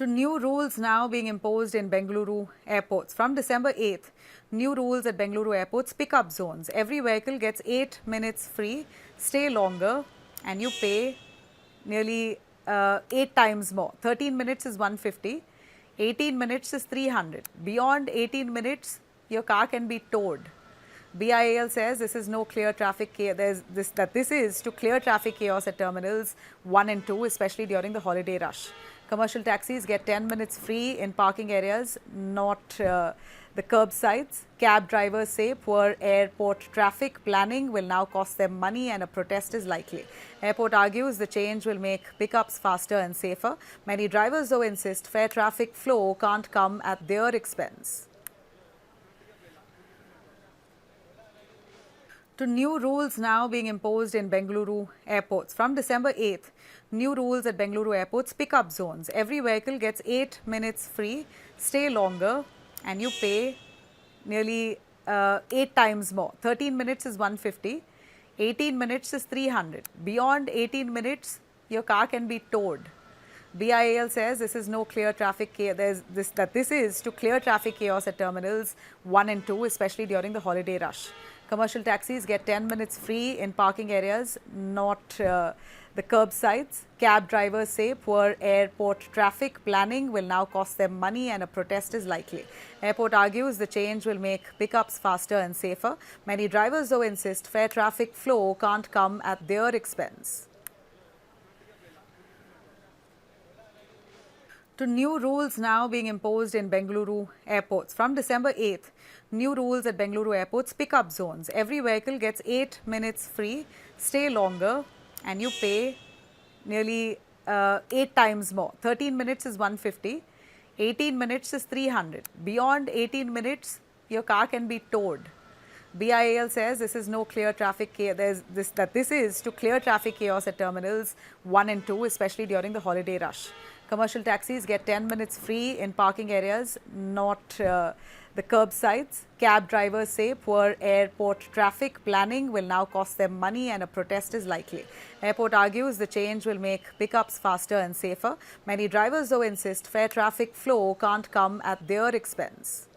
To new rules now being imposed in Bengaluru airports. From December 8th, new rules at Bengaluru airports, pickup zones. Every vehicle gets 8 minutes free, stay longer, and you pay nearly 8 times more. 13 minutes is 150, 18 minutes is 300. Beyond 18 minutes, your car can be towed. BIAL says this is no clear traffic chaos. This is to clear traffic chaos at terminals 1 and 2, especially during the holiday rush. Commercial taxis get 10 minutes free in parking areas, not the curbsides. Cab drivers say poor airport traffic planning will now cost them money and a protest is likely. Airport argues the change will make pickups faster and safer. Many drivers, though, insist fair traffic flow can't come at their expense. To new rules now being imposed in Bengaluru airports. From December 8th, new rules at Bengaluru airports, pickup zones. Every vehicle gets 8 minutes free, stay longer, and you pay nearly 8 times more. 13 minutes is 150, 18 minutes is 300. Beyond 18 minutes, your car can be towed. BIAL says this is no clear traffic chaos. This is to clear traffic chaos at terminals 1 and 2, especially during the holiday rush. Commercial taxis get 10 minutes free in parking areas, not the curbsides. Cab drivers say poor airport traffic planning will now cost them money and a protest is likely. Airport argues the change will make pickups faster and safer. Many drivers, though, insist fair traffic flow can't come at their expense. To new rules now being imposed in Bengaluru airports. From December 8th, new rules at Bengaluru airports, pickup zones. Every vehicle gets 8 minutes free, stay longer, and you pay nearly 8 times more. 13 minutes is 150, 18 minutes is 300. Beyond 18 minutes, your car can be towed. BIAL says this is no clear traffic chaos. This is to clear traffic chaos at terminals 1 and 2, especially during the holiday rush. Commercial taxis get 10 minutes free in parking areas, not the curbsides. Cab drivers say poor airport traffic planning will now cost them money and a protest is likely. Airport argues the change will make pickups faster and safer. Many drivers, though, insist fair traffic flow can't come at their expense.